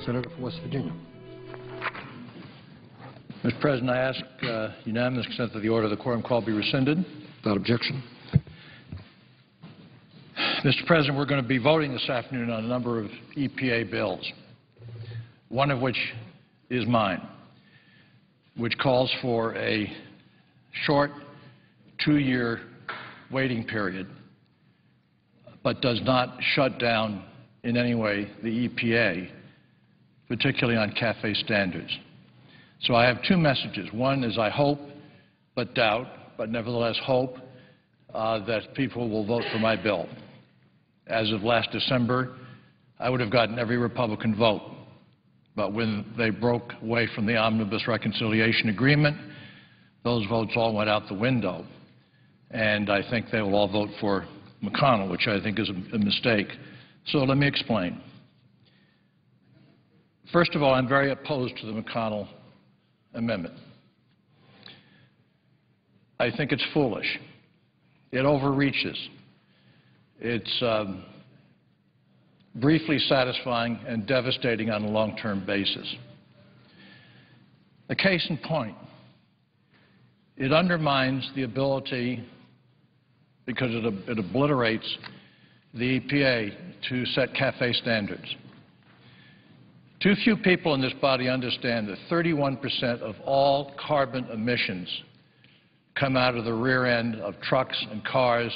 Senator from West Virginia. Mr. President, I ask unanimous consent that the order of the quorum call be rescinded. Without objection. Mr. President, we're going to be voting this afternoon on a number of EPA bills, one of which is mine, which calls for a short 2-year waiting period, but does not shut down in any way the EPA, particularly on CAFE standards. So I have two messages. One is I hope, but doubt, but nevertheless hope that people will vote for my bill. As of last December, I would have gotten every Republican vote. But when they broke away from the Omnibus Reconciliation Agreement, those votes all went out the window. And I think they will all vote for McConnell, which I think is a mistake. So let me explain. First of all, I'm very opposed to the McConnell amendment. I think it's foolish. It overreaches. It's briefly satisfying and devastating on a long-term basis. The case in point, it undermines the ability, because it obliterates the EPA to set CAFE standards. Too few people in this body understand that 31% of all carbon emissions come out of the rear end of trucks and cars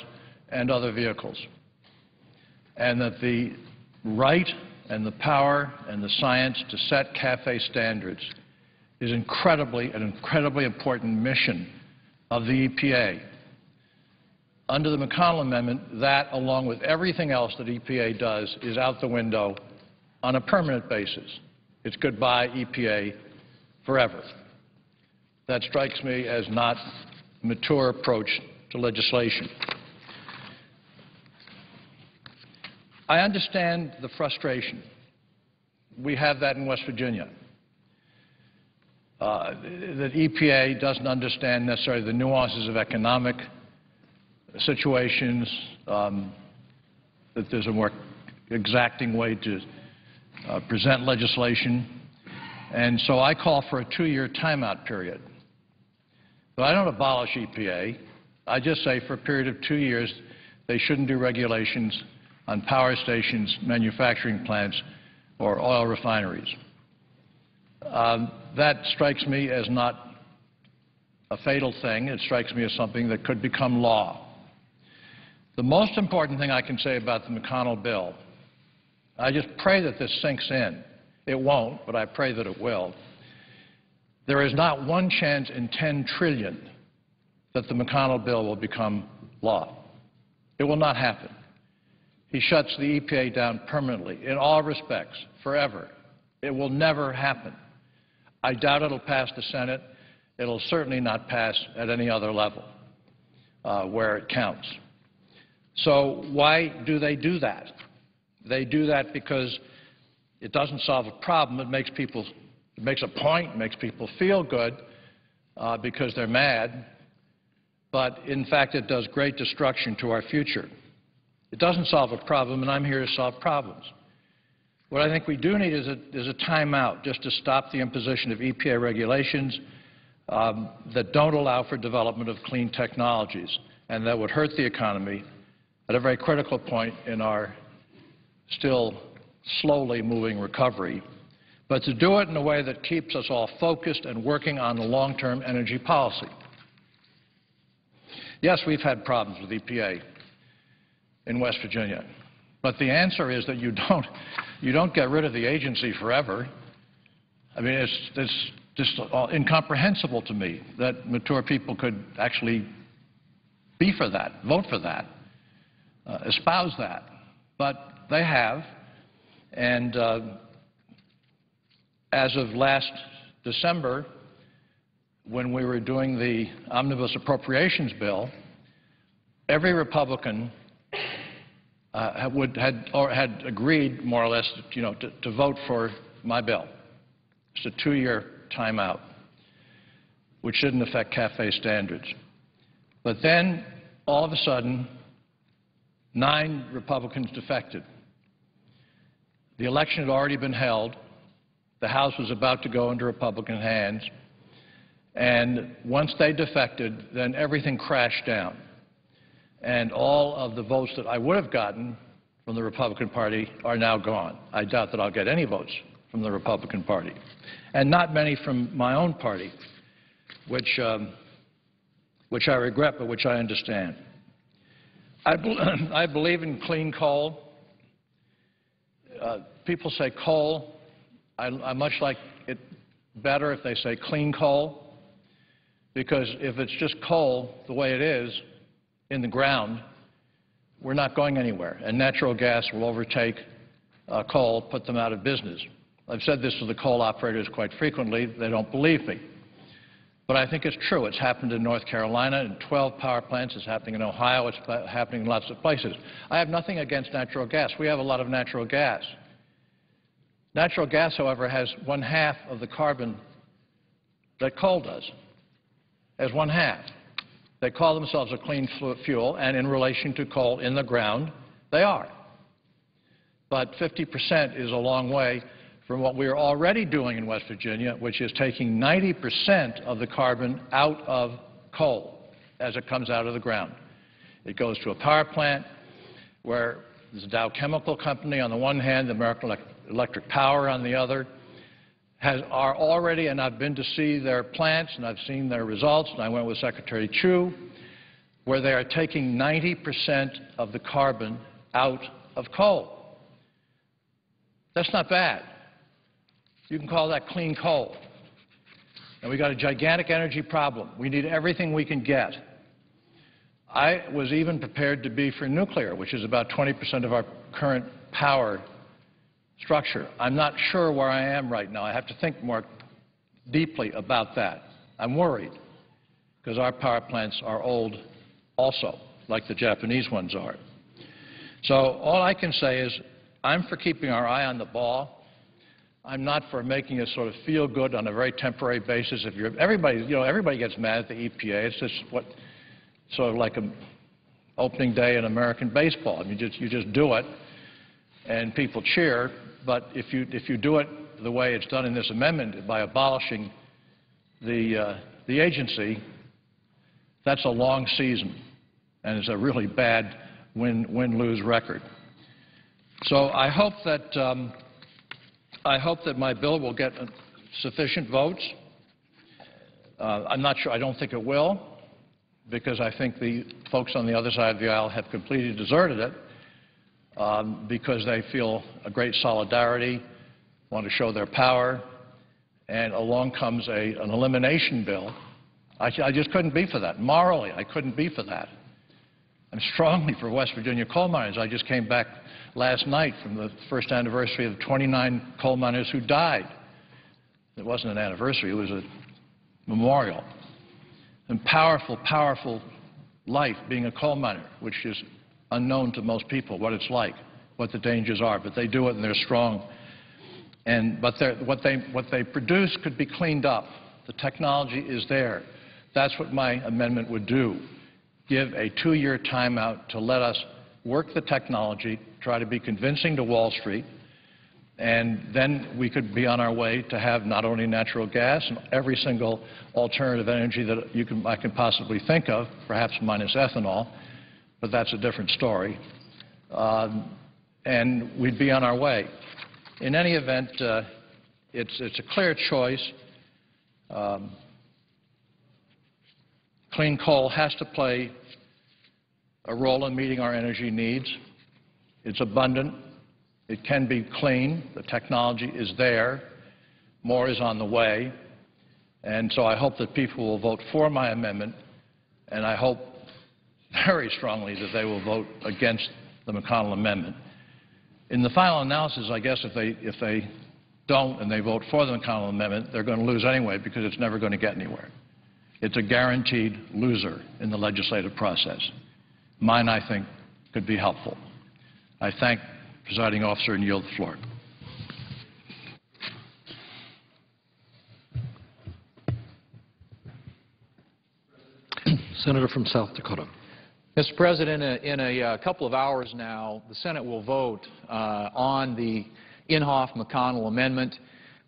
and other vehicles, and that the right and the power and the science to set CAFE standards is an incredibly important mission of the EPA. Under the McConnell Amendment, that, along with everything else that EPA does, is out the window on a permanent basis. It's goodbye, EPA, forever. That strikes me as not a mature approach to legislation. I understand the frustration. We have that in West Virginia. That EPA doesn't understand necessarily the nuances of economic situations, that there's a more exacting way to present legislation. And so I call for a 2-year timeout period. But I don't abolish EPA. I just say for a period of 2 years they shouldn't do regulations on power stations, manufacturing plants, or oil refineries. That strikes me as not a fatal thing. It strikes me as something that could become law. The most important thing I can say about the McConnell bill, I just pray that this sinks in. It won't, but I pray that it will. There is not one chance in 10 trillion that the McConnell bill will become law. It will not happen. He shuts the EPA down permanently, in all respects, forever. It will never happen. I doubt it'll pass the Senate. It'll certainly not pass at any other level where it counts. So why do they do that? They do that because it doesn't solve a problem. It makes a point, makes people feel good because they're mad. But in fact, it does great destruction to our future. It doesn't solve a problem, and I'm here to solve problems. What I think we do need is a timeout just to stop the imposition of EPA regulations that don't allow for development of clean technologies and that would hurt the economy at a very critical point in our still slowly moving recovery, but to do it in a way that keeps us all focused and working on a long-term energy policy. Yes, we've had problems with EPA in West Virginia, but the answer is that you don't get rid of the agency forever. I mean, it's just incomprehensible to me that mature people could actually be for that, vote for that, espouse that. But they have, and as of last December, when we were doing the omnibus appropriations bill, every Republican had agreed, more or less, to vote for my bill. It's a 2-year timeout, which shouldn't affect CAFE standards. But then, all of a sudden, 9 Republicans defected. The election had already been held. The House was about to go into Republican hands, and once they defected, then everything crashed down. And all of the votes that I would have gotten from the Republican Party are now gone. I doubt that I'll get any votes from the Republican Party, and not many from my own party, which I regret, but which I understand. I believe in clean coal. People say coal. I much like it better if they say clean coal, because if it's just coal the way it is in the ground, we're not going anywhere, and natural gas will overtake coal, put them out of business. I've said this to the coal operators quite frequently. They don't believe me. But I think it's true. It's happened in North Carolina in 12 power plants. It's happening in Ohio. It's happening in lots of places. I have nothing against natural gas. We have a lot of natural gas. Natural gas, however, has 1/2 of the carbon that coal does. Has 1/2. They call themselves a clean fuel, and in relation to coal in the ground, they are. But 50% is a long way from what we are already doing in West Virginia, which is taking 90% of the carbon out of coal as it comes out of the ground. It goes to a power plant where there's a Dow Chemical Company on the one hand, the American Electric Power on the other, are already, and I've been to see their plants and I've seen their results, and I went with Secretary Chu, where they are taking 90% of the carbon out of coal. That's not bad. You can call that clean coal. And we've got a gigantic energy problem. We need everything we can get. I was even prepared to be for nuclear, which is about 20% of our current power structure. I'm not sure where I am right now. I have to think more deeply about that. I'm worried because our power plants are old also, like the Japanese ones are. So all I can say is I'm for keeping our eye on the ball. I'm not for making us sort of feel good on a very temporary basis. If you're everybody gets mad at the EPA. It's just sort of like an opening day in American baseball. I mean, you just do it, and people cheer. But if you do it the way it's done in this amendment by abolishing the agency, that's a long season, and it's a really bad win-lose record. So I hope that my bill will get sufficient votes. I'm not sure. I don't think it will, because I think the folks on the other side of the aisle have completely deserted it because they feel a great solidarity, want to show their power, and along comes an elimination bill. I just couldn't be for that. Morally, I couldn't be for that. I'm strongly for West Virginia coal miners. I just came back last night from the first anniversary of the 29 coal miners who died. It wasn't an anniversary. It was a memorial. And powerful, powerful life being a coal miner, which is unknown to most people, what it's like, what the dangers are. But they do it, and they're strong. But what they produce could be cleaned up. The technology is there. That's what my amendment would do. Give a 2-year timeout to let us work the technology, try to be convincing to Wall Street, and then we could be on our way to have not only natural gas and every single alternative energy that I can possibly think of, perhaps minus ethanol, but that's a different story, and we'd be on our way. In any event, it's a clear choice. Clean coal has to play a role in meeting our energy needs. It's abundant. It can be clean. The technology is there. More is on the way. And so I hope that people will vote for my amendment, and I hope very strongly that they will vote against the McConnell amendment. In the final analysis, I guess if they don't and they vote for the McConnell amendment, they're going to lose anyway because it's never going to get anywhere. It's a guaranteed loser in the legislative process. Mine, I think, could be helpful. I thank the presiding officer and yield the floor. Senator from South Dakota. Mr. President, in a couple of hours now, the Senate will vote on the Inhofe-McConnell amendment.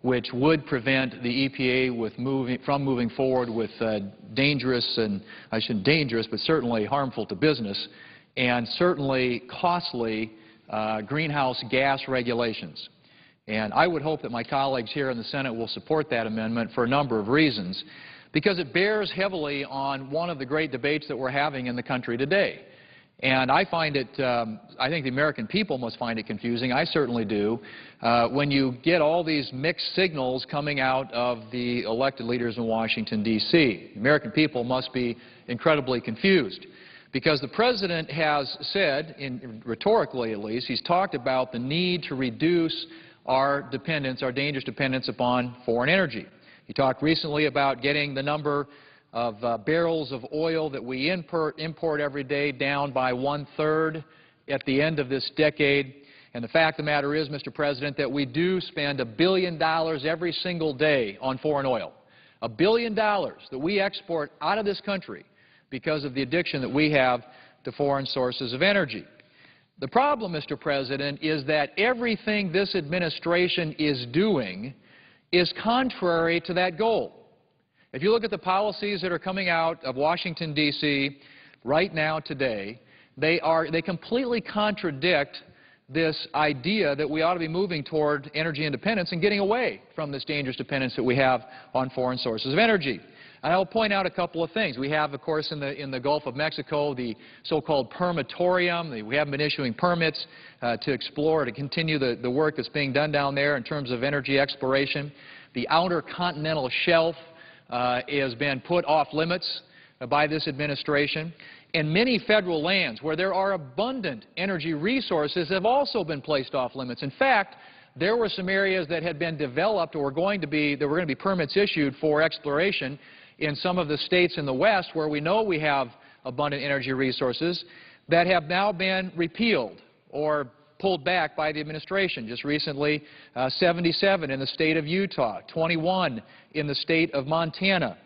which would prevent the EPA from moving forward with dangerous, and I shouldn't dangerous, but certainly harmful to business and certainly costly greenhouse gas regulations. And I would hope that my colleagues here in the Senate will support that amendment for a number of reasons, because it bears heavily on one of the great debates that we're having in the country today. And I find it, I think the American people must find it confusing, I certainly do, when you get all these mixed signals coming out of the elected leaders in Washington, D.C. The American people must be incredibly confused, because the President has said, rhetorically at least, he's talked about the need to reduce our dependence, our dangerous dependence upon foreign energy. He talked recently about getting the number of barrels of oil that we import every day down by 1/3 at the end of this decade. And the fact of the matter is, Mr. President, that we do spend $1 billion every single day on foreign oil. $1 billion that we export out of this country because of the addiction that we have to foreign sources of energy. The problem, Mr. President, is that everything this administration is doing is contrary to that goal. If you look at the policies that are coming out of Washington, D.C. right now today, they completely contradict this idea that we ought to be moving toward energy independence and getting away from this dangerous dependence that we have on foreign sources of energy. And I'll point out a couple of things. We have, of course, in the Gulf of Mexico, the so-called permitorium. We haven't been issuing permits to explore, to continue the work that's being done down there in terms of energy exploration. The outer continental shelf has been put off limits by this administration. And many federal lands where there are abundant energy resources have also been placed off limits. In fact, there were some areas that had been developed or were going to be permits issued for exploration in some of the states in the West where we know we have abundant energy resources that have now been repealed or pulled back by the administration. Just recently, 77 in the state of Utah, 21 in the state of Montana.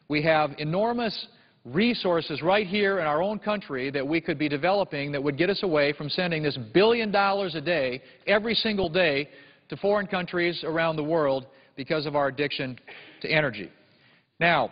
We have enormous resources right here in our own country that we could be developing that would get us away from sending this $1 billion a day, every single day, to foreign countries around the world because of our addiction to energy. Now,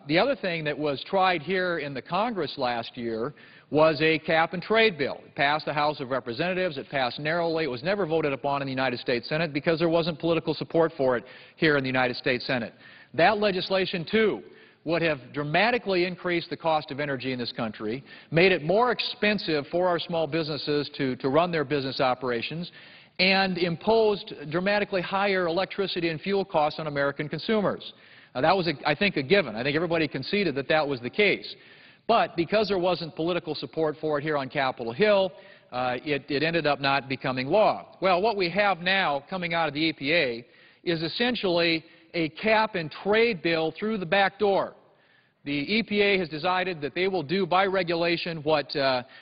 the other thing that was tried here in the Congress last year was a cap-and-trade bill. It passed the House of Representatives. It passed narrowly. It was never voted upon in the United States Senate because there wasn't political support for it here in the United States Senate. That legislation, too, would have dramatically increased the cost of energy in this country, made it more expensive for our small businesses to run their business operations, and imposed dramatically higher electricity and fuel costs on American consumers. That was, I think, a given. I think everybody conceded that that was the case. But because there wasn't political support for it here on Capitol Hill, it ended up not becoming law. Well, what we have now coming out of the EPA is essentially a cap-and-trade bill through the back door. The EPA has decided that they will do by regulation what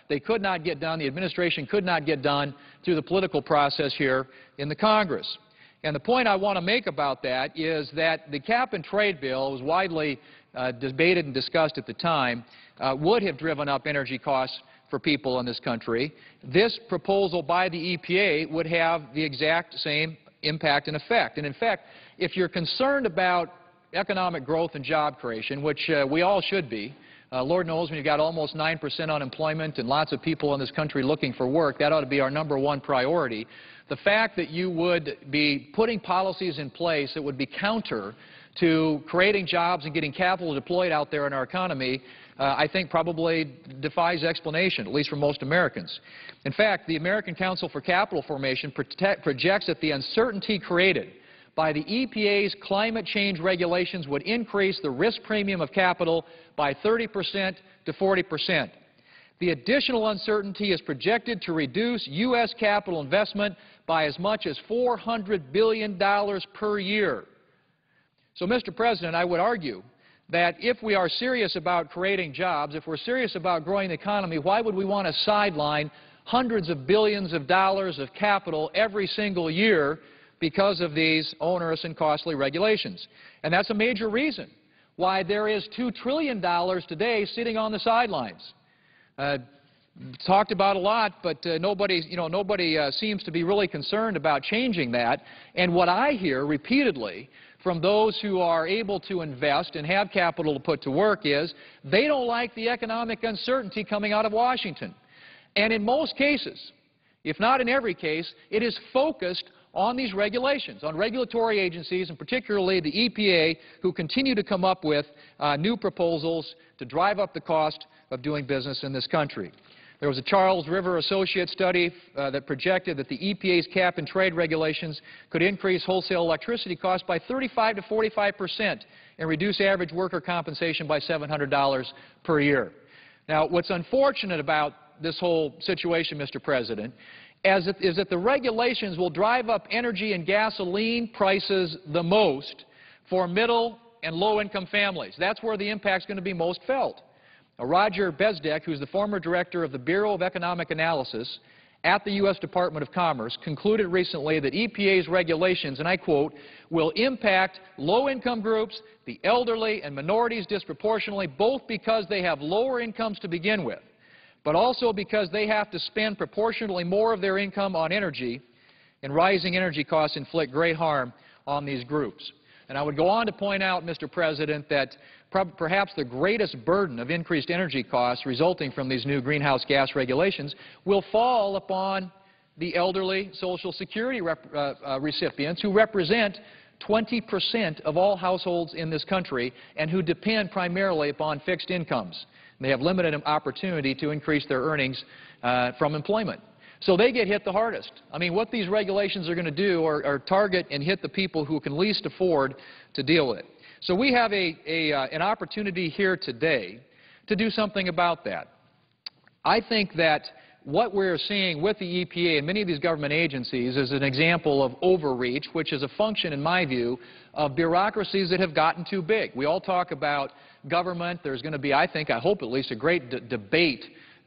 they could not get done, the administration could not get done through the political process here in the Congress. And the point I want to make about that is that the cap-and-trade bill was widely debated and discussed at the time, would have driven up energy costs for people in this country. This proposal by the EPA would have the exact same impact and effect. And in fact, if you're concerned about economic growth and job creation, which we all should be, Lord knows when you've got almost 9% unemployment and lots of people in this country looking for work, that ought to be our #1 priority. The fact that you would be putting policies in place that would be counter to creating jobs and getting capital deployed out there in our economy, I think probably defies explanation, at least for most Americans. In fact, the American Council for Capital Formation projects that the uncertainty created by the EPA's climate change regulations would increase the risk premium of capital by 30% to 40%. The additional uncertainty is projected to reduce U.S. capital investment by as much as $400 billion per year. So, Mr. President, I would argue that if we are serious about creating jobs, if we're serious about growing the economy, why would we want to sideline hundreds of billions of dollars of capital every single year because of these onerous and costly regulations? And that's a major reason why there is $2 trillion today sitting on the sidelines. talked about a lot, but nobody seems to be really concerned about changing that. And what I hear repeatedly from those who are able to invest and have capital to put to work is they don't like the economic uncertainty coming out of Washington. And in most cases, if not in every case, it is focused on these regulations, on regulatory agencies, and particularly the EPA, who continue to come up with new proposals to drive up the cost of doing business in this country. There was a Charles River Associates study that projected that the EPA's cap-and-trade regulations could increase wholesale electricity costs by 35 to 45% and reduce average worker compensation by $700 per year. Now, what's unfortunate about this whole situation, Mr. President, is that the regulations will drive up energy and gasoline prices the most for middle and low-income families. That's where the impact is going to be most felt. Roger Bezdek, who's the former director of the Bureau of Economic Analysis at the U.S. Department of Commerce, concluded recently that EPA's regulations, and I quote, will impact low-income groups, the elderly, and minorities disproportionately, both because they have lower incomes to begin with, but also because they have to spend proportionally more of their income on energy, and rising energy costs inflict great harm on these groups. And I would go on to point out, Mr. President, that perhaps the greatest burden of increased energy costs resulting from these new greenhouse gas regulations will fall upon the elderly Social Security recipients, who represent 20% of all households in this country and who depend primarily upon fixed incomes. They have limited opportunity to increase their earnings from employment. So they get hit the hardest. I mean, what these regulations are going to do are target and hit the people who can least afford to deal with it. So we have an opportunity here today to do something about that. I think that what we're seeing with the EPA and many of these government agencies is an example of overreach, which is a function, in my view, of bureaucracies that have gotten too big. We all talk about government. There's going to be, I hope at least, a great debate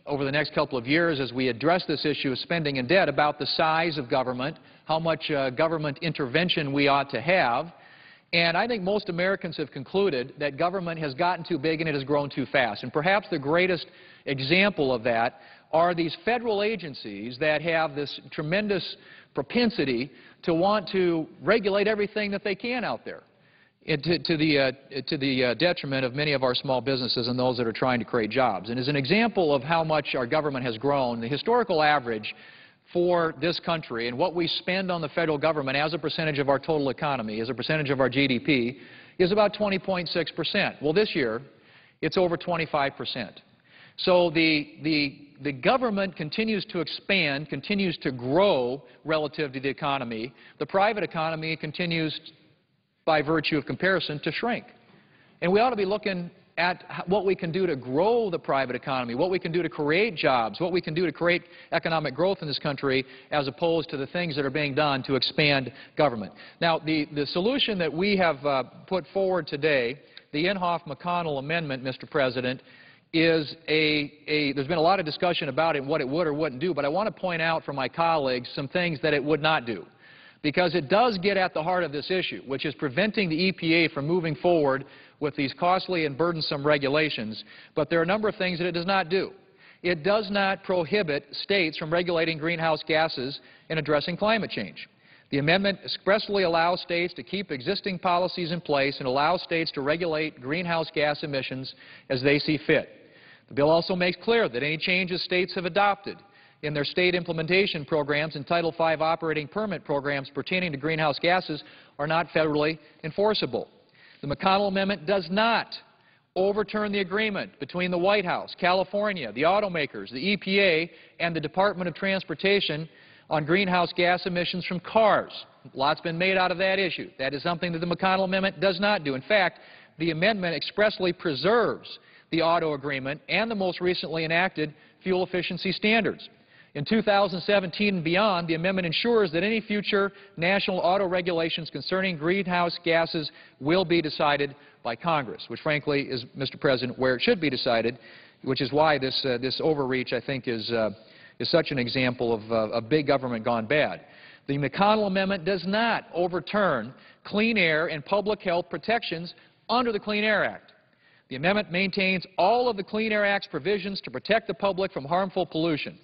over the next couple of years as we address this issue of spending and debt about the size of government, how much government intervention we ought to have. And I think most Americans have concluded that government has gotten too big and it has grown too fast. And perhaps the greatest example of that are these federal agencies that have this tremendous propensity to want to regulate everything that they can out there, to the detriment of many of our small businesses and those that are trying to create jobs. And as an example of how much our government has grown, the historical average for this country and what we spend on the federal government as a percentage of our total economy, as a percentage of our GDP, is about 20.6%. Well, this year, it's over 25%. So the government continues to expand, continues to grow relative to the economy. The private economy continues, by virtue of comparison, to shrink. And we ought to be looking at what we can do to grow the private economy, what we can do to create jobs, what we can do to create economic growth in this country, as opposed to the things that are being done to expand government. Now, the solution that we have put forward today, the Inhofe-McConnell amendment, Mr. President, is there's been a lot of discussion about it and what it would or wouldn't do, but I want to point out for my colleagues some things that it would not do, because it does get at the heart of this issue, which is preventing the EPA from moving forward with these costly and burdensome regulations. But there are a number of things that it does not do. It does not prohibit states from regulating greenhouse gases and addressing climate change. The amendment expressly allows states to keep existing policies in place and allows states to regulate greenhouse gas emissions as they see fit. The bill also makes clear that any changes states have adopted in their state implementation programs and Title V operating permit programs pertaining to greenhouse gases are not federally enforceable. The McConnell amendment does not overturn the agreement between the White House, California, the automakers, the EPA, and the Department of Transportation on greenhouse gas emissions from cars. A lot's been made out of that issue. That is something that the McConnell amendment does not do. In fact, the amendment expressly preserves the auto agreement and the most recently enacted fuel efficiency standards. In 2017 and beyond, the amendment ensures that any future national auto regulations concerning greenhouse gases will be decided by Congress, which frankly is, Mr. President, where it should be decided, which is why this overreach, I think, is such an example of big government gone bad. The McConnell amendment does not overturn clean air and public health protections under the Clean Air Act. The amendment maintains all of the Clean Air Act's provisions to protect the public from harmful pollution.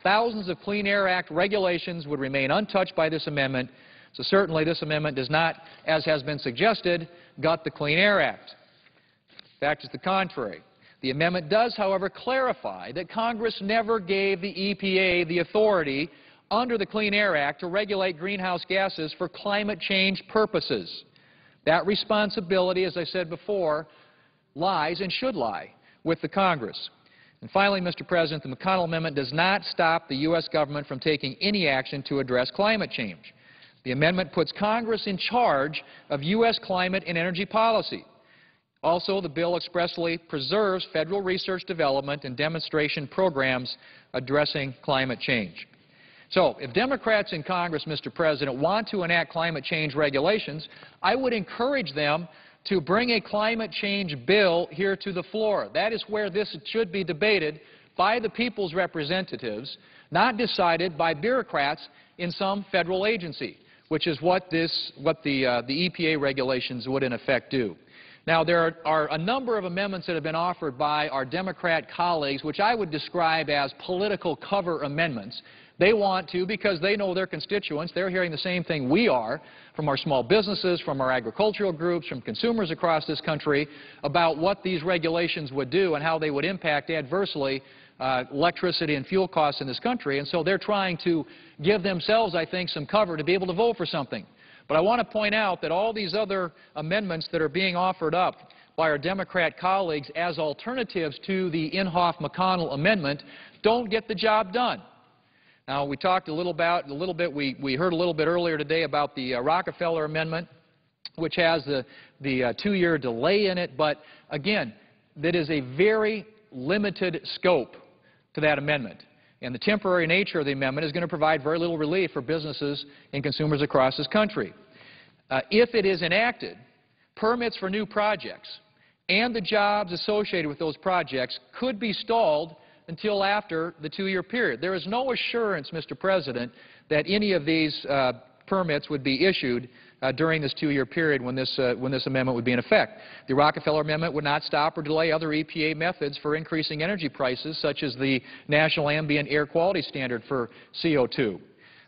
Thousands of Clean Air Act regulations would remain untouched by this amendment, so certainly this amendment does not, as has been suggested, gut the Clean Air Act. In fact, it's the contrary. The amendment does, however, clarify that Congress never gave the EPA the authority under the Clean Air Act to regulate greenhouse gases for climate change purposes. That responsibility, as I said before, lies and should lie with the Congress. And finally, Mr. President, the McConnell Amendment does not stop the U.S. government from taking any action to address climate change. The amendment puts Congress in charge of U.S. climate and energy policy. Also, the bill expressly preserves federal research development and demonstration programs addressing climate change. So, if Democrats in Congress, Mr. President, want to enact climate change regulations, I would encourage them to bring a climate change bill here to the floor. That is where this should be debated by the people's representatives, not decided by bureaucrats in some federal agency, which is what the EPA regulations would in effect do. Now, there are a number of amendments that have been offered by our Democrat colleagues, which I would describe as political cover amendments. They want to, because they know their constituents, they're hearing the same thing we are from our small businesses, from our agricultural groups, from consumers across this country about what these regulations would do and how they would impact adversely electricity and fuel costs in this country. And so they're trying to give themselves, I think, some cover to be able to vote for something. But I want to point out that all these other amendments that are being offered up by our Democrat colleagues as alternatives to the Inhofe-McConnell amendment don't get the job done. Now, we talked we heard a little bit earlier today about the Rockefeller Amendment, which has the 2-year delay in it, but again, that is a very limited scope to that amendment. And the temporary nature of the amendment is going to provide very little relief for businesses and consumers across this country. If it is enacted, permits for new projects and the jobs associated with those projects could be stalled until after the 2-year period. There is no assurance, Mr. President, that any of these permits would be issued during this 2-year period when this amendment would be in effect. The Rockefeller Amendment would not stop or delay other EPA methods for increasing energy prices, such as the National Ambient Air Quality Standard for CO2.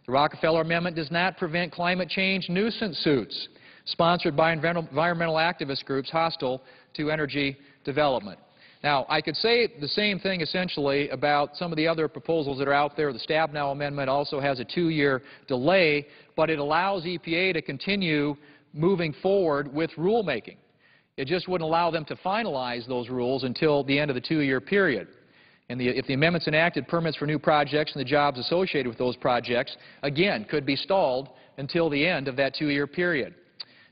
The Rockefeller Amendment does not prevent climate change nuisance suits sponsored by environmental activist groups hostile to energy development. Now, I could say the same thing essentially about some of the other proposals that are out there. The Stabenow Amendment also has a 2-year delay, but it allows EPA to continue moving forward with rulemaking. It just wouldn't allow them to finalize those rules until the end of the 2-year period. And if the amendment's enacted, permits for new projects and the jobs associated with those projects, again, could be stalled until the end of that 2-year period.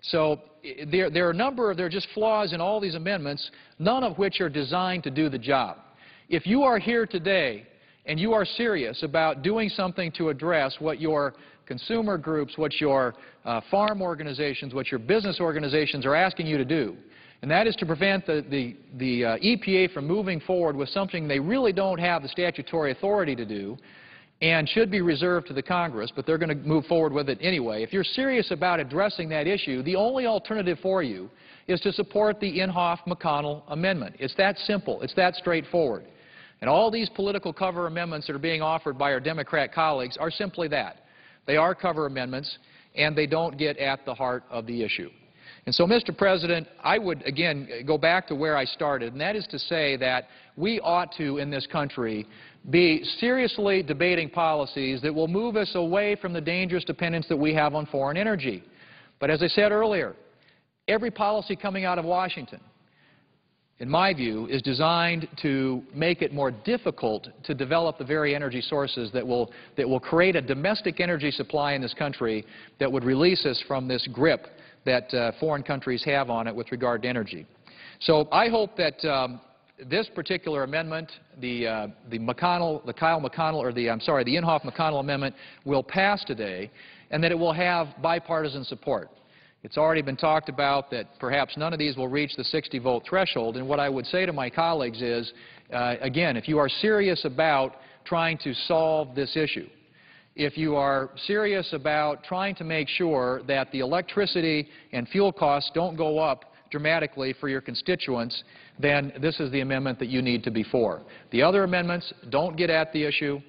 So there are just flaws in all these amendments, none of which are designed to do the job. If you are here today and you are serious about doing something to address what your consumer groups, what your farm organizations, what your business organizations are asking you to do, and that is to prevent the EPA from moving forward with something they really don't have the statutory authority to do, and should be reserved to the Congress, but they're going to move forward with it anyway. If you're serious about addressing that issue, the only alternative for you is to support the Inhofe-McConnell amendment. It's that simple. It's that straightforward. And all these political cover amendments that are being offered by our Democrat colleagues are simply that. They are cover amendments, and they don't get at the heart of the issue. And so, Mr. President, I would, again, go back to where I started, and that is to say that we ought to, in this country, be seriously debating policies that will move us away from the dangerous dependence that we have on foreign energy. But as I said earlier, every policy coming out of Washington, in my view, is designed to make it more difficult to develop the very energy sources that will create a domestic energy supply in this country that would release us from this grip that foreign countries have on it with regard to energy. So I hope that this particular amendment, the Inhofe-McConnell amendment, will pass today, and that it will have bipartisan support. It's already been talked about that perhaps none of these will reach the 60-vote threshold, and what I would say to my colleagues is, again, if you are serious about trying to solve this issue, if you are serious about trying to make sure that the electricity and fuel costs don't go up dramatically for your constituents, then this is the amendment that you need to be for. The other amendments don't get at the issue.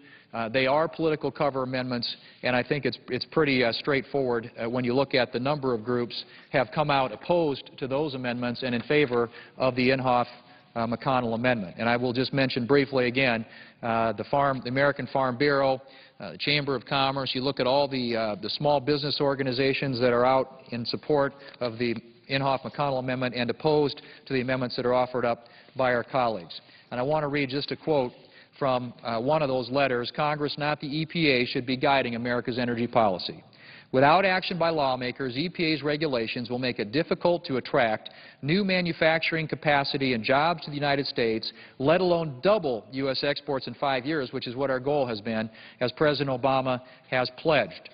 They are political cover amendments, and I think it's pretty straightforward when you look at the number of groups have come out opposed to those amendments and in favor of the Inhofe-McConnell amendment. And I will just mention briefly again the American Farm Bureau, the Chamber of Commerce. You look at all the small business organizations that are out in support of the Inhofe-McConnell amendment and opposed to the amendments that are offered up by our colleagues. And I want to read just a quote from one of those letters. Congress, not the EPA, should be guiding America's energy policy. Without action by lawmakers, EPA's regulations will make it difficult to attract new manufacturing capacity and jobs to the United States, let alone double U.S. exports in 5 years, which is what our goal has been, as President Obama has pledged.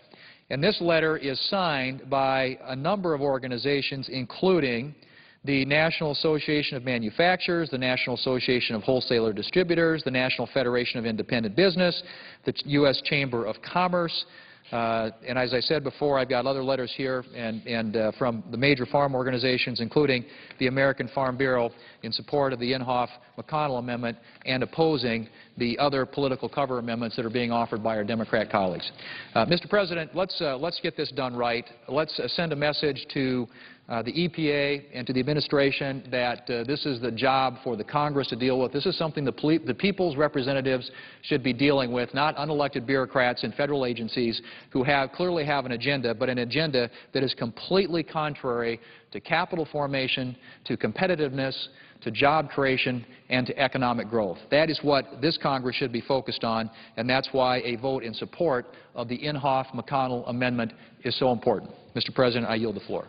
And this letter is signed by a number of organizations, including the National Association of Manufacturers, the National Association of Wholesaler Distributors, the National Federation of Independent Business, the U.S. Chamber of Commerce, and as I said before, I've got other letters here and from the major farm organizations, including the American Farm Bureau, in support of the Inhofe-McConnell amendment and opposing the other political cover amendments that are being offered by our Democrat colleagues. Mr. President, let's get this done right. Let's send a message to the EPA and to the administration that this is the job for the Congress to deal with. This is something the people's representatives should be dealing with, not unelected bureaucrats in federal agencies who clearly have an agenda, but an agenda that is completely contrary to capital formation, to competitiveness, to job creation, and to economic growth. That is what this Congress should be focused on, and that's why a vote in support of the Inhofe-McConnell amendment is so important. Mr. President, I yield the floor.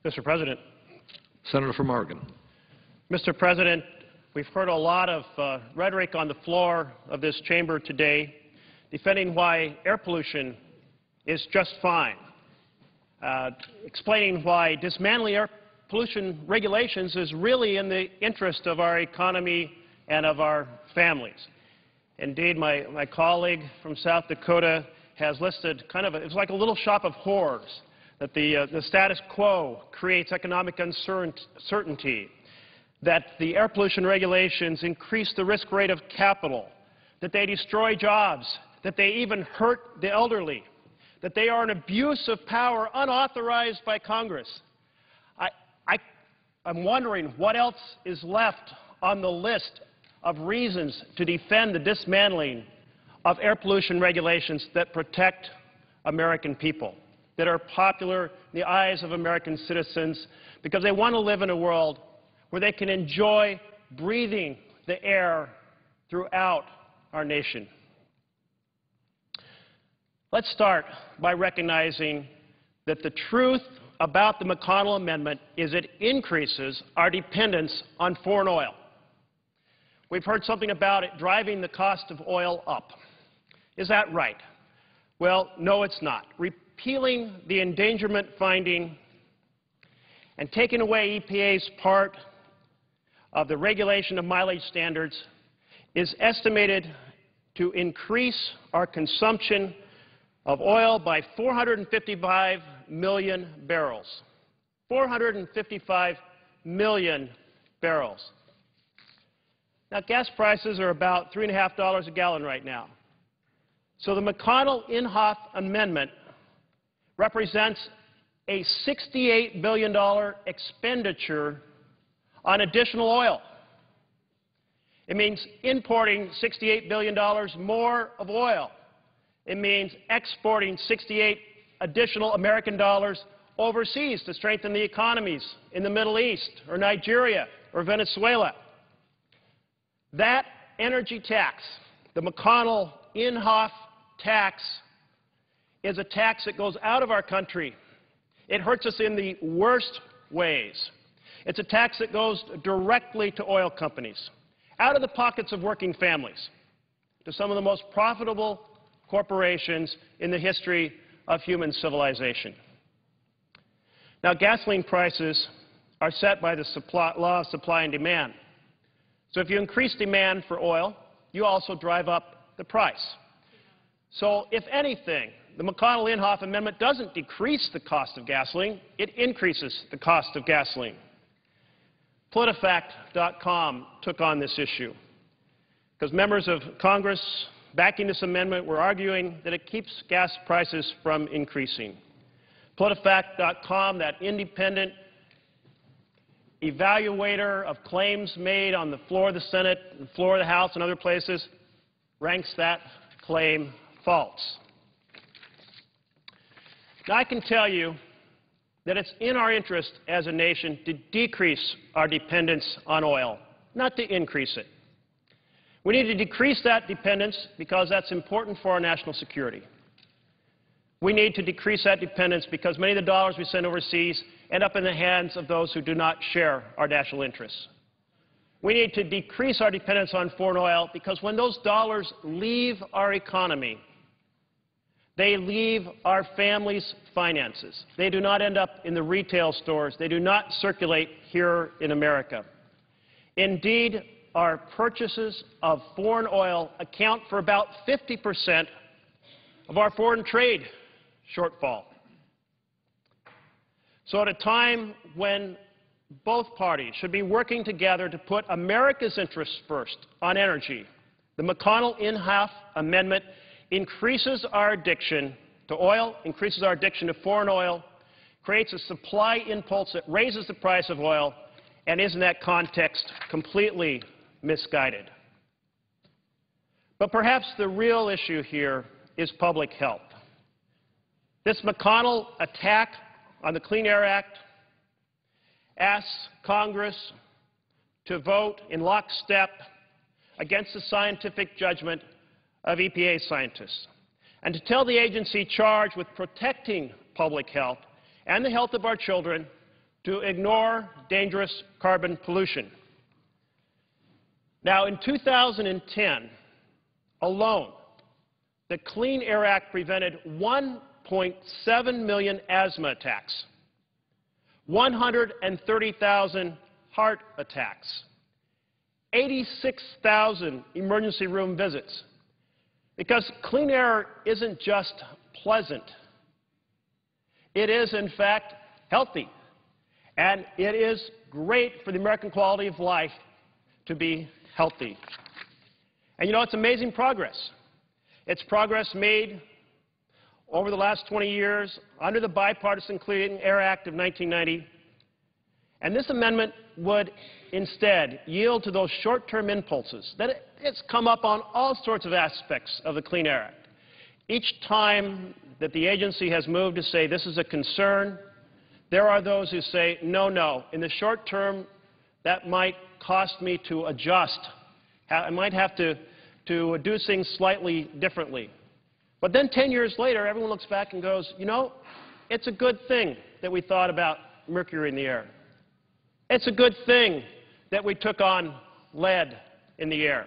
Mr. President. Senator from Oregon. Mr. President, we've heard a lot of rhetoric on the floor of this chamber today defending why air pollution is just fine, explaining why dismantling air pollution regulations is really in the interest of our economy and of our families. Indeed, my colleague from South Dakota has listed it's like a little shop of horrors, that the status quo creates economic uncertainty, that the air pollution regulations increase the risk rate of capital, that they destroy jobs, that they even hurt the elderly, that they are an abuse of power unauthorized by Congress. I'm wondering what else is left on the list of reasons to defend the dismantling of air pollution regulations that protect American people, that are popular in the eyes of American citizens because they want to live in a world where they can enjoy breathing the air throughout our nation. Let's start by recognizing that the truth about the McConnell Amendment is it increases our dependence on foreign oil. We've heard something about it driving the cost of oil up. Is that right? Well, no, it's not. Repealing the endangerment finding and taking away EPA's part of the regulation of mileage standards is estimated to increase our consumption of oil by 455 million barrels. 455 million barrels. Now, gas prices are about $3.50 a gallon right now. So the McConnell-Inhofe Amendment represents a $68 billion expenditure on additional oil. It means importing $68 billion more of oil. It means exporting 68 additional American dollars overseas to strengthen the economies in the Middle East or Nigeria or Venezuela. That energy tax, the McConnell-Inhofe tax, is a tax that goes out of our country. It hurts us in the worst ways. It's a tax that goes directly to oil companies, out of the pockets of working families, to some of the most profitable corporations in the history of human civilization. Now, gasoline prices are set by the law of supply and demand. So if you increase demand for oil, you also drive up the price. So if anything, the McConnell-Inhofe Amendment doesn't decrease the cost of gasoline, it increases the cost of gasoline. PolitiFact.com took on this issue because members of Congress backing this amendment were arguing that it keeps gas prices from increasing. PolitiFact.com, that independent evaluator of claims made on the floor of the Senate, the floor of the House, and other places, ranks that claim false. Now, I can tell you that it's in our interest as a nation to decrease our dependence on oil, not to increase it. We need to decrease that dependence because that's important for our national security. We need to decrease that dependence because many of the dollars we send overseas end up in the hands of those who do not share our national interests. We need to decrease our dependence on foreign oil because when those dollars leave our economy, they leave our families' finances. They do not end up in the retail stores. They do not circulate here in America. Indeed, our purchases of foreign oil account for about 50% of our foreign trade shortfall. So at a time when both parties should be working together to put America's interests first on energy, the McConnell-Inhofe Amendment increases our addiction to oil, increases our addiction to foreign oil, creates a supply impulse that raises the price of oil, and is in that context completely misguided. But perhaps the real issue here is public health. This McConnell attack on the Clean Air Act asks Congress to vote in lockstep against the scientific judgment of EPA scientists and to tell the agency charged with protecting public health and the health of our children to ignore dangerous carbon pollution. Now, in 2010 alone, the Clean Air Act prevented 1.7 million asthma attacks, 130,000 heart attacks, 86,000 emergency room visits. Because clean air isn't just pleasant. It is, in fact, healthy. And it is great for the American quality of life to be healthy. And you know, it's amazing progress. It's progress made over the last 20 years under the Bipartisan Clean Air Act of 1990. And this amendment would instead yield to those short-term impulses that it's come up on all sorts of aspects of the Clean Air Act. Each time that the agency has moved to say this is a concern, there are those who say, no, no, in the short term, that might cost me to adjust. I might have to do things slightly differently. But then 10 years later, everyone looks back and goes, you know, it's a good thing that we thought about mercury in the air. It's a good thing that we took on lead in the air,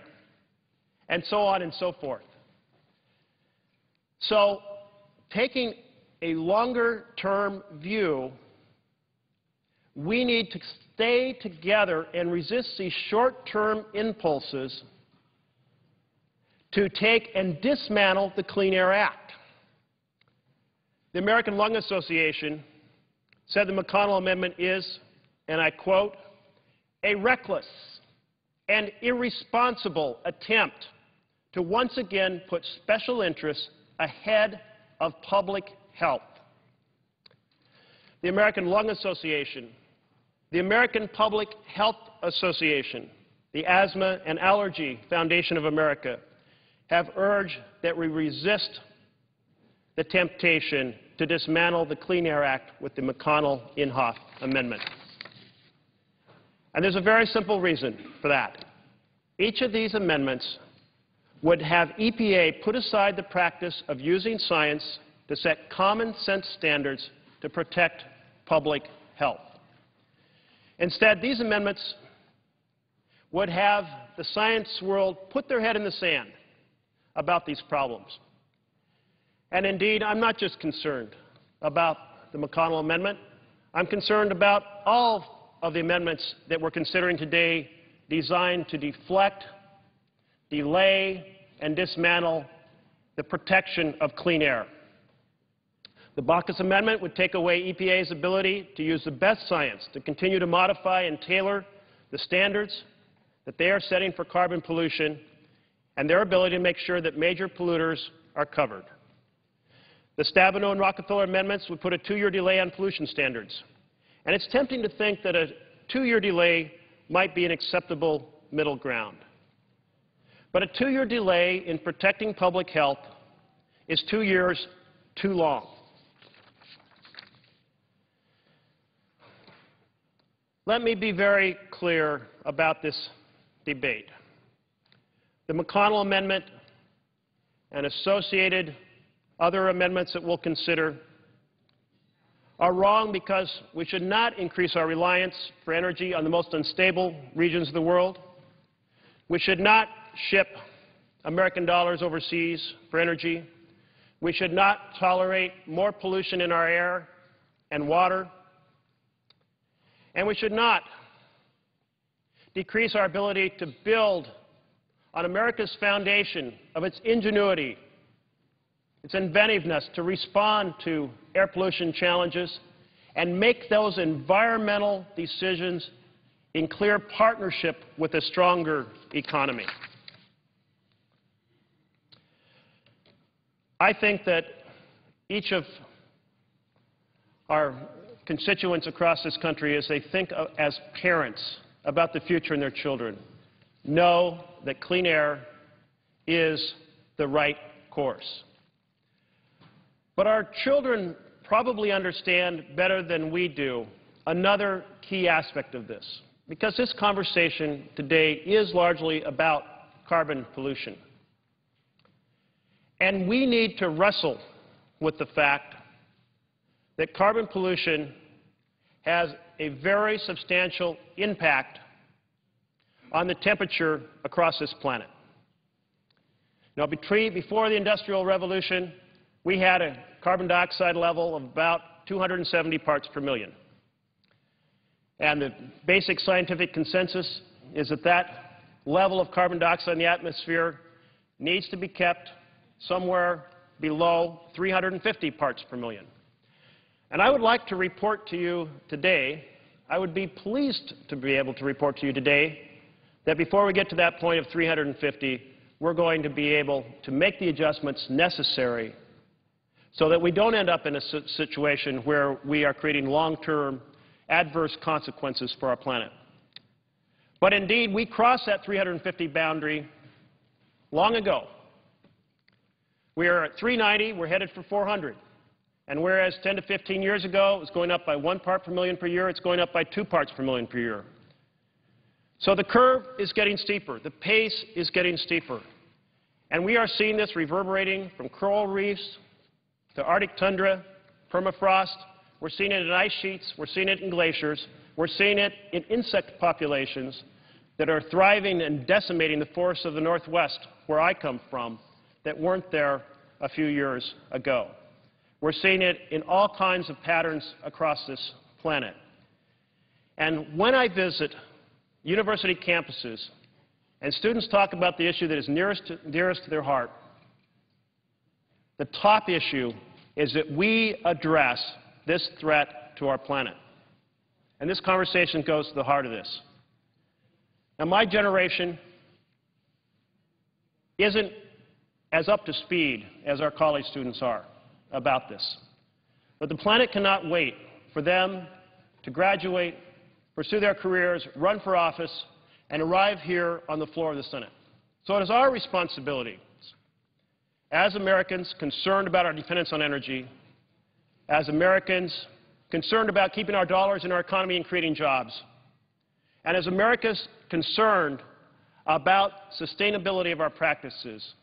and so on and so forth. So taking a longer-term view, we need to stay together and resist these short-term impulses to take and dismantle the Clean Air Act. The American Lung Association said the McConnell Amendment is, and I quote, a reckless and irresponsible attempt to once again put special interests ahead of public health. The American Lung Association, the American Public Health Association, the Asthma and Allergy Foundation of America have urged that we resist the temptation to dismantle the Clean Air Act with the McConnell-Inhofe Amendment. And there's a very simple reason for that. Each of these amendments would have EPA put aside the practice of using science to set common sense standards to protect public health. Instead, these amendments would have the science world put their head in the sand about these problems. And indeed, I'm not just concerned about the McConnell amendment. I'm concerned about all of the amendments that we're considering today designed to deflect, delay, and dismantle the protection of clean air. The Baucus Amendment would take away EPA's ability to use the best science to continue to modify and tailor the standards that they are setting for carbon pollution and their ability to make sure that major polluters are covered. The Stabenow and Rockefeller amendments would put a 2-year delay on pollution standards. And it's tempting to think that a 2-year delay might be an acceptable middle ground. But a 2-year delay in protecting public health is 2 years too long. Let me be very clear about this debate. The McConnell Amendment and associated other amendments that we'll consider are wrong because we should not increase our reliance for energy on the most unstable regions of the world. We should not ship American dollars overseas for energy. We should not tolerate more pollution in our air and water. And we should not decrease our ability to build on America's foundation of its ingenuity, its inventiveness to respond to air pollution challenges and make those environmental decisions in clear partnership with a stronger economy. I think that each of our constituents across this country, as they think as parents about the future and their children, know that clean air is the right course. But our children probably understand better than we do another key aspect of this, because this conversation today is largely about carbon pollution. And we need to wrestle with the fact that carbon pollution has a very substantial impact on the temperature across this planet. Now, before the Industrial Revolution, we had a carbon dioxide level of about 270 parts per million. And the basic scientific consensus is that that level of carbon dioxide in the atmosphere needs to be kept somewhere below 350 parts per million. And I would like to report to you today, I would be pleased to be able to report to you today that before we get to that point of 350, we're going to be able to make the adjustments necessary so that we don't end up in a situation where we are creating long-term adverse consequences for our planet. But indeed, we crossed that 350 boundary long ago. We are at 390, we're headed for 400. And whereas 10 to 15 years ago it was going up by 1 part per million per year, it's going up by 2 parts per million per year. So the curve is getting steeper. The pace is getting steeper. And we are seeing this reverberating from coral reefs to Arctic tundra, permafrost. We're seeing it in ice sheets. We're seeing it in glaciers. We're seeing it in insect populations that are thriving and decimating the forests of the Northwest, where I come from, that weren't there a few years ago. We're seeing it in all kinds of patterns across this planet. And when I visit university campuses and students talk about the issue that is dearest to their heart, the top issue is that we address this threat to our planet. And this conversation goes to the heart of this. Now, my generation isn't as up to speed as our college students are about this. But the planet cannot wait for them to graduate, pursue their careers, run for office, and arrive here on the floor of the Senate. So it is our responsibility as Americans concerned about our dependence on energy, as Americans concerned about keeping our dollars in our economy and creating jobs, and as Americans concerned about sustainability of our practices,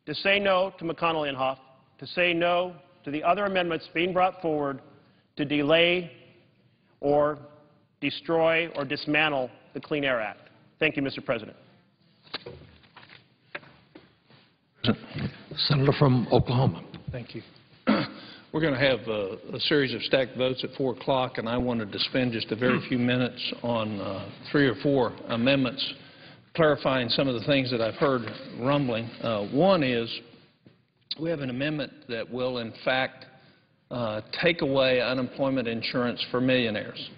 to say no to McConnell-Inhofe, to say no to the other amendments being brought forward to delay or destroy, or dismantle the Clean Air Act. Thank you, Mr. President. Senator from Oklahoma. Thank you. We're going to have a series of stacked votes at 4 o'clock, and I wanted to spend just a very few minutes on 3 or 4 amendments clarifying some of the things that I've heard rumbling. One is we have an amendment that will, in fact, take away unemployment insurance for millionaires.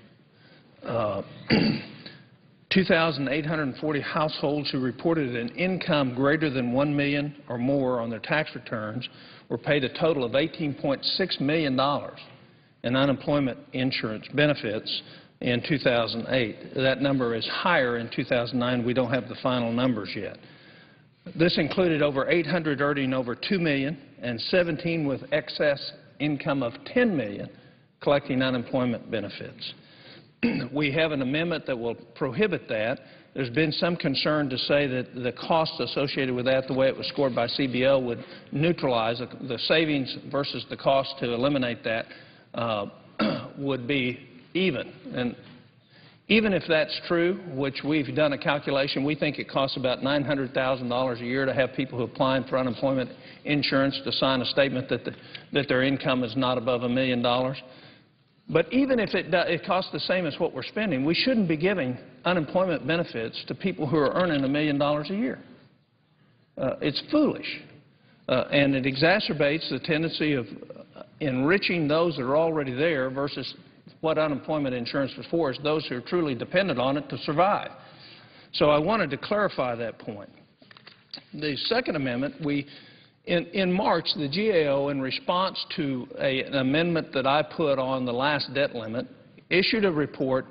2,840 households who reported an income greater than $1 million or more on their tax returns were paid a total of $18.6 million in unemployment insurance benefits in 2008. That number is higher in 2009. We don't have the final numbers yet. This included over 800 earning over $2 million and 17 with excess income of $10 million collecting unemployment benefits. We have an amendment that will prohibit that. There's been some concern to say that the cost associated with that, the way it was scored by CBO, would neutralize the savings versus the cost to eliminate that would be even. And even if that's true, which we've done a calculation, we think it costs about $900,000 a year to have people who are applying for unemployment insurance to sign a statement that their income is not above $1 million. But even if it costs the same as what we're spending, we shouldn't be giving unemployment benefits to people who are earning $1 million a year. It's foolish. And it exacerbates the tendency of enriching those that are already there versus what unemployment insurance was for, is those who are truly dependent on it to survive. So I wanted to clarify that point. The second amendment, in March, the GAO, in response to an amendment that I put on the last debt limit, issued a report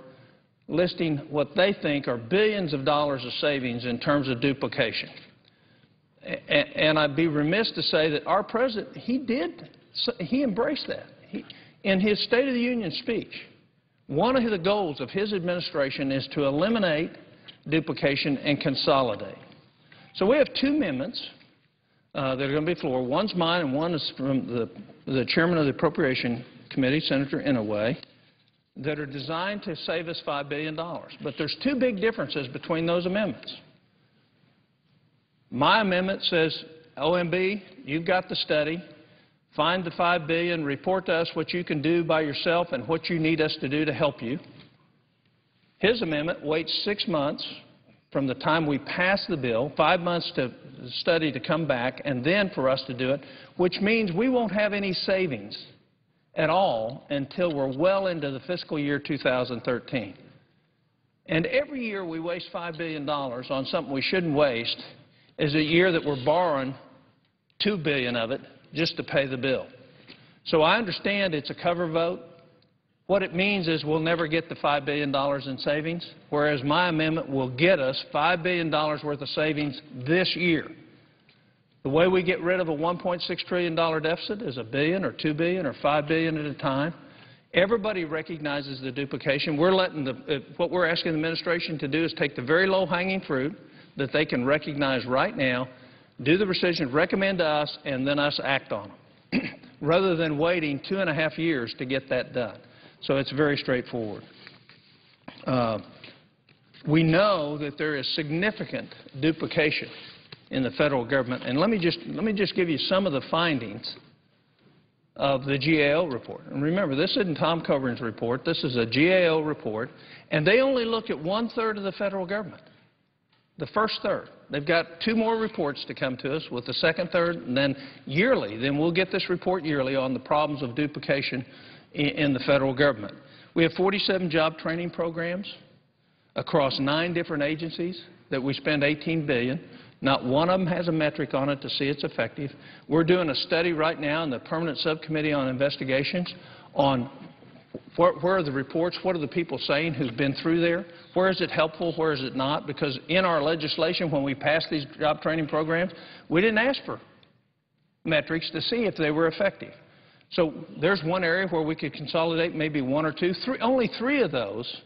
listing what they think are billions of dollars of savings in terms of duplication. And I'd be remiss to say that our president, he embraced that. In his State of the Union speech, one of the goals of his administration is to eliminate duplication and consolidate. So we have 2 amendments that are going to be floor. One's mine and one is from the chairman of the Appropriation Committee, Senator Inouye, that are designed to save us $5 billion. But there's 2 big differences between those amendments. My amendment says, OMB, you've got the study. Find the $5 billion, report to us what you can do by yourself and what you need us to do to help you. His amendment waits 6 months from the time we pass the bill, 5 months to study to come back, and then for us to do it, which means we won't have any savings at all until we're well into the fiscal year 2013. And every year we waste $5 billion on something we shouldn't waste is a year that we're borrowing $2 billion of it just to pay the bill. So I understand it's a cover vote. What it means is we'll never get the $5 billion in savings, whereas my amendment will get us $5 billion worth of savings this year. The way we get rid of a $1.6 trillion deficit is $1 billion or $2 billion or $5 billion at a time. Everybody recognizes the duplication. What we're asking the administration to do is take the very low-hanging fruit that they can recognize right now, do the rescission, recommend to us, and then us act on them, rather than waiting 2.5 years to get that done. So it's very straightforward. We know that there is significant duplication in the federal government, and let me just give you some of the findings of the GAO report. And remember, this isn't Tom Coburn's report. This is a GAO report, and they only look at 1/3 of the federal government, the first third. They've got 2 more reports to come to us with the second third, and then yearly. Then we'll get this report yearly on the problems of duplication in the federal government. We have 47 job training programs across 9 different agencies that we spend $18 billion. Not one of them has a metric on it to see it's effective. We're doing a study right now in the Permanent Subcommittee on Investigations on where are the reports, what are the people saying who've been through there, where is it helpful, where is it not, because in our legislation when we passed these job training programs, we didn't ask for metrics to see if they were effective. So there's one area where we could consolidate maybe 1 or 2. Only 3 of those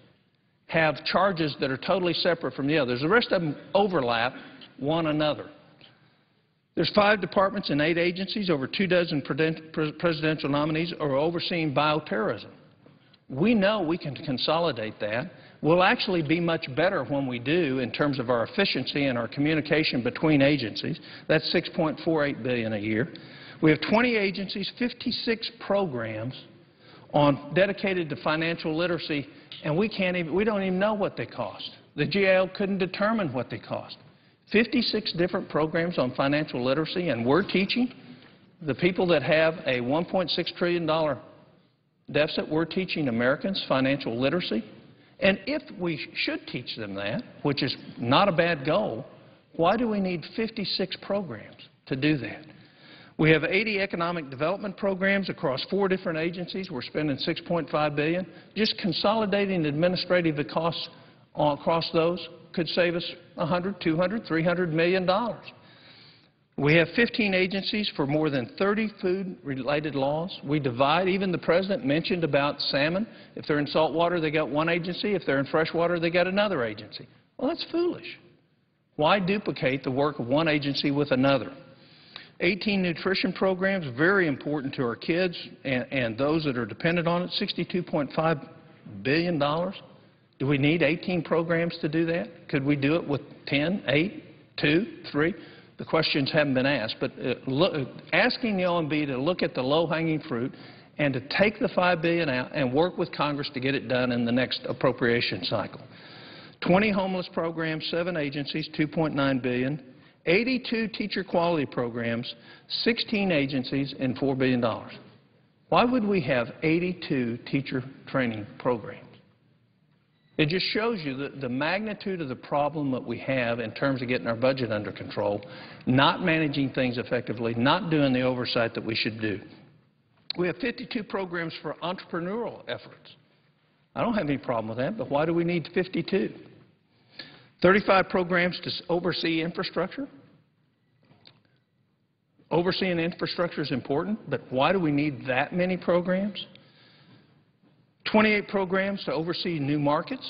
have charges that are totally separate from the others. The rest of them overlap one another. There's 5 departments and 8 agencies, over 2 dozen presidential nominees are overseeing bioterrorism. We know we can consolidate that. We'll actually be much better when we do in terms of our efficiency and our communication between agencies. That's $6.48 billion a year. We have 20 agencies, 56 programs dedicated to financial literacy, and we don't even know what they cost. The GAO couldn't determine what they cost. 56 different programs on financial literacy, and we're teaching the people that have a $1.6 trillion deficit, we're teaching Americans financial literacy. And if we should teach them that, which is not a bad goal, why do we need 56 programs to do that? We have 80 economic development programs across 4 different agencies. We're spending $6.5 billion. Just consolidating administrative costs across those could save us $100, $200, $300 million. We have 15 agencies for more than 30 food-related laws. We divide. Even the President mentioned about salmon. If they're in salt water, they got one agency. If they're in fresh water, they got another agency. Well, that's foolish. Why duplicate the work of one agency with another? 18 nutrition programs, very important to our kids and those that are dependent on it, $62.5 billion. Do we need 18 programs to do that? Could we do it with 10, 8, 2, 3? The questions haven't been asked, but asking the OMB to look at the low-hanging fruit and to take the $5 billion out and work with Congress to get it done in the next appropriation cycle. 20 homeless programs, 7 agencies, $2.9 billion. 82 teacher quality programs, 16 agencies, and $4 billion. Why would we have 82 teacher training programs? It just shows you the magnitude of the problem that we have in terms of getting our budget under control, not managing things effectively, not doing the oversight that we should do. We have 52 programs for entrepreneurial efforts. I don't have any problem with that, but why do we need 52? 35 programs to oversee infrastructure. Overseeing infrastructure is important, but why do we need that many programs? 28 programs to oversee new markets,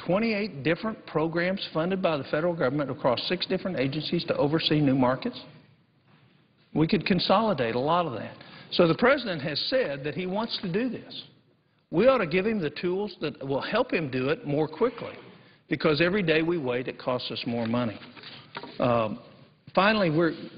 28 different programs funded by the federal government across 6 different agencies to oversee new markets. We could consolidate a lot of that. So the President has said that he wants to do this. We ought to give him the tools that will help him do it more quickly, because every day we wait, it costs us more money. Finally,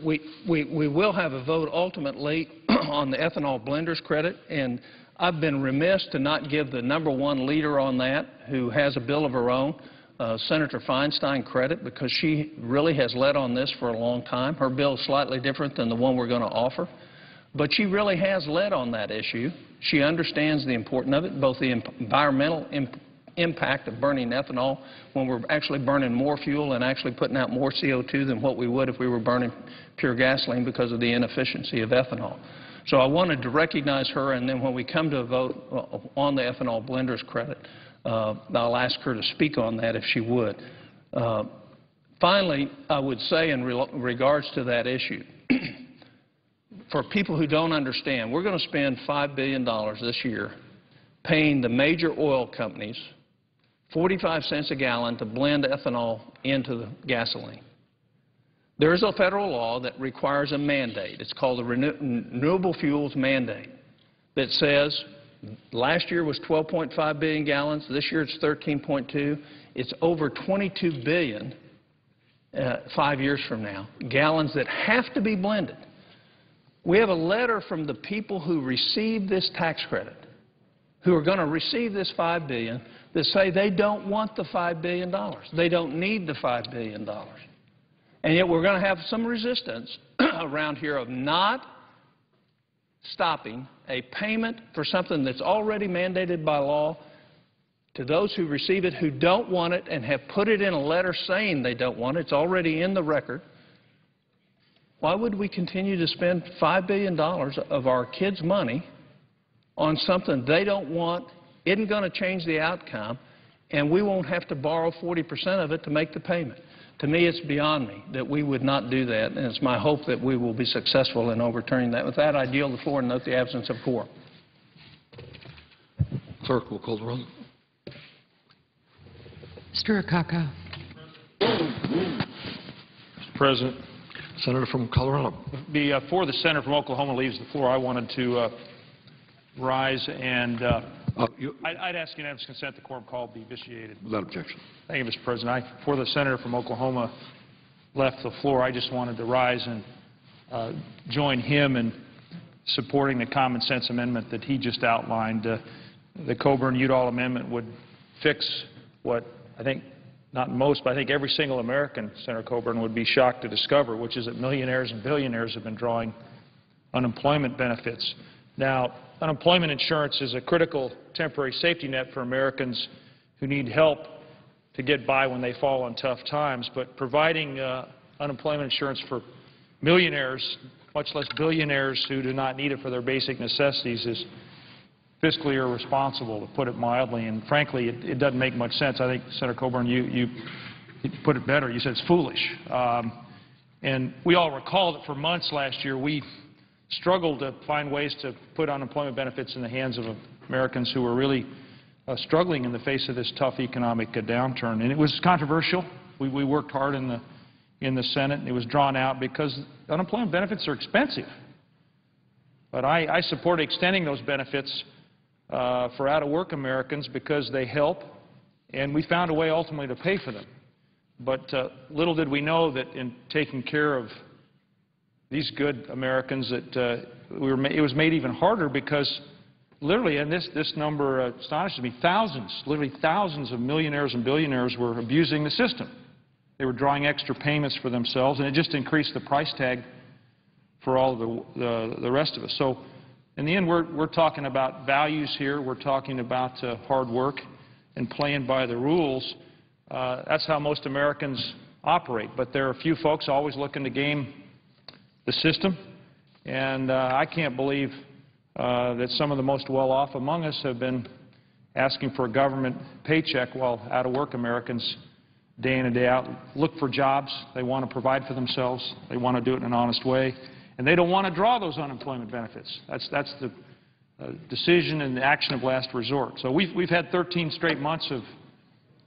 we will have a vote ultimately on the ethanol blenders credit, and I've been remiss to not give the #1 leader on that, who has a bill of her own, Senator Feinstein, credit, because she really has led on this for a long time. Her bill is slightly different than the one we're going to offer, but she really has led on that issue. She understands the importance of it, both the environmental impact of burning ethanol when we're actually burning more fuel and actually putting out more CO2 than what we would if we were burning pure gasoline because of the inefficiency of ethanol. So I wanted to recognize her, and then when we come to a vote on the ethanol blenders credit, I'll ask her to speak on that if she would. Finally, I would say in regards to that issue, for people who don't understand, we're going to spend $5 billion this year paying the major oil companies 45 cents a gallon to blend ethanol into the gasoline. There is a federal law that requires a mandate. It's called the Renewable Fuels Mandate that says last year was 12.5 billion gallons. This year it's 13.2. It's over 22 billion 5 years from now, gallons that have to be blended. We have a letter from the people who received this tax credit, who are going to receive this $5 billion, that say they don't want the $5 billion. They don't need the $5 billion. And yet we're going to have some resistance around here of not stopping a payment for something that's already mandated by law to those who receive it who don't want it and have put it in a letter saying they don't want it. It's already in the record. Why would we continue to spend $5 billion of our kids' money on something they don't want, isn't going to change the outcome, and we won't have to borrow 40% of it to make the payment? To me, it's beyond me that we would not do that, and it's my hope that we will be successful in overturning that. With that, I yield the floor and note the absence of quorum. Clerk will call the roll. Mr. Akaka. Mr. President, Senator from Colorado. before the senator from Oklahoma leaves the floor, I wanted to rise and I'd ask unanimous consent the quorum call be vitiated. Without objection. Thank you, Mr. President. Before the senator from Oklahoma left the floor, I just wanted to rise and join him in supporting the common sense amendment that he just outlined. The Coburn-Udall amendment would fix what I think not most, but I think every single American, Senator Coburn, would be shocked to discover, which is that millionaires and billionaires have been drawing unemployment benefits. Now, unemployment insurance is a critical temporary safety net for Americans who need help to get by when they fall on tough times, but providing unemployment insurance for millionaires, much less billionaires who do not need it for their basic necessities, is fiscally irresponsible, to put it mildly, and frankly, it doesn't make much sense. I think, Senator Coburn, you put it better. You said it's foolish. And we all recall that for months last year, we struggled to find ways to put unemployment benefits in the hands of Americans who were really struggling in the face of this tough economic downturn. And it was controversial. We worked hard in the Senate, and it was drawn out because unemployment benefits are expensive. But I support extending those benefits for out-of-work Americans because they help, and we found a way ultimately to pay for them. But little did we know that in taking care of these good Americans that it was made even harder because literally, and this number astonishes me, literally thousands of millionaires and billionaires were abusing the system. They were drawing extra payments for themselves, and it just increased the price tag for all of the rest of us. So in the end, we're talking about values here. We're talking about hard work and playing by the rules. That's how most Americans operate. But there are a few folks always looking to game the system, and I can't believe that some of the most well-off among us have been asking for a government paycheck while out-of-work Americans day in and day out look for jobs. They want to provide for themselves. They want to do it in an honest way. And they don't want to draw those unemployment benefits. That's the decision and the action of last resort. So we've had 13 straight months of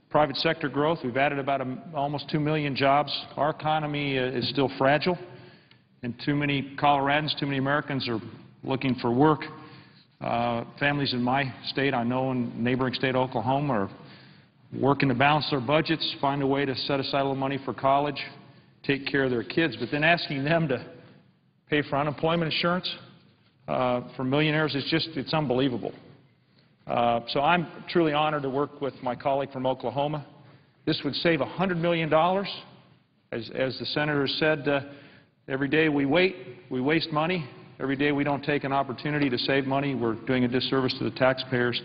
private sector growth. We've added about almost 2 million jobs. Our economy is still fragile, and too many Coloradans, too many Americans are looking for work. Families in my state, I know in neighboring state Oklahoma, are working to balance their budgets, find a way to set aside a little money for college, take care of their kids, but then asking them to pay for unemployment insurance for millionaires is just, it's unbelievable. So I'm truly honored to work with my colleague from Oklahoma. This would save $100 million. As the senator said, every day we wait, we waste money. Every day we don't take an opportunity to save money, we're doing a disservice to the taxpayers.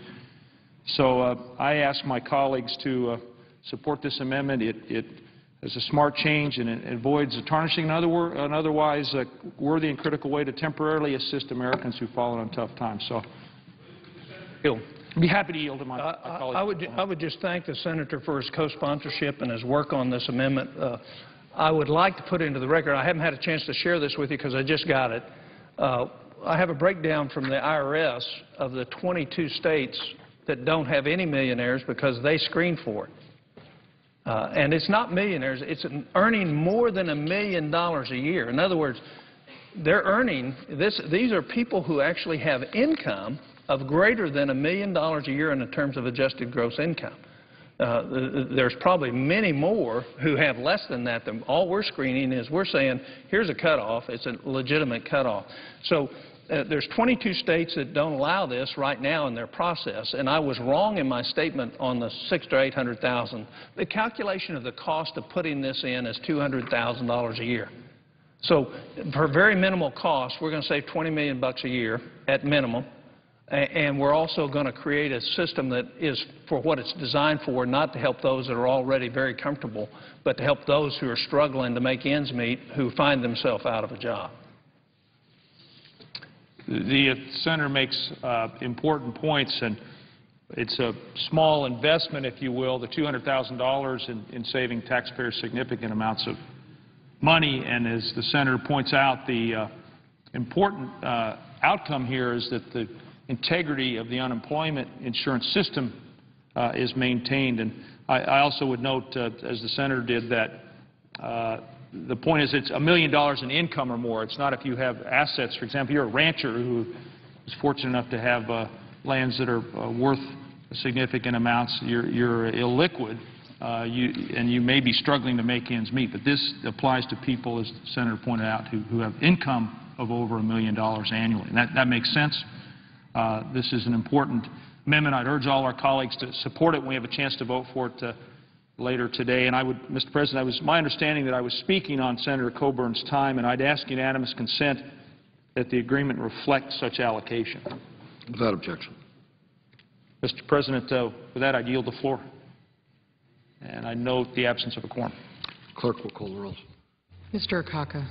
So I ask my colleagues to support this amendment. It is a smart change, and it avoids tarnishing an otherwise worthy and critical way to temporarily assist Americans who've fallen on tough times. So I'd be happy to yield to my colleague. I would just thank the senator for his co-sponsorship and his work on this amendment. I would like to put into the record, I haven't had a chance to share this with you because I just got it. I have a breakdown from the IRS of the 22 states that don't have any millionaires because they screen for it. And it's not millionaires, it's earning more than $1 million a year. In other words, they're earning, these are people who actually have income of greater than $1 million a year in terms of adjusted gross income. There's probably many more who have less than that. All we're screening is we're saying, here's a cutoff. It's a legitimate cutoff. So there's 22 states that don't allow this right now in their process, and I was wrong in my statement on the $600,000 to $800,000. The calculation of the cost of putting this in is $200,000 a year. So for very minimal cost, we're going to save $20 million a year at minimum, and we're also going to create a system that is for what it's designed for, not to help those that are already very comfortable, but to help those who are struggling to make ends meet, who find themselves out of a job. The senator makes important points, and it's a small investment, if you will, the $200,000 in saving taxpayers significant amounts of money. And as the senator points out, the important outcome here is that the integrity of the unemployment insurance system is maintained. And I also would note, as the senator did, that the point is it's $1 million in income or more. It's not if you have assets. For example, you're a rancher who is fortunate enough to have lands that are worth significant amounts, you're illiquid, and you may be struggling to make ends meet. But this applies to people, as the Senator pointed out, who have income of over $1 million annually. And that makes sense. This is an important amendment. I'd urge all our colleagues to support it when we have a chance to vote for it later today. And I would, Mr. President, it was my understanding that I was speaking on Senator Coburn's time, and I'd ask unanimous consent that the agreement reflect such allocation. Without objection. Mr. President, with that, I yield the floor. And I note the absence of a quorum. Clerk will call the roll. Mr. Akaka.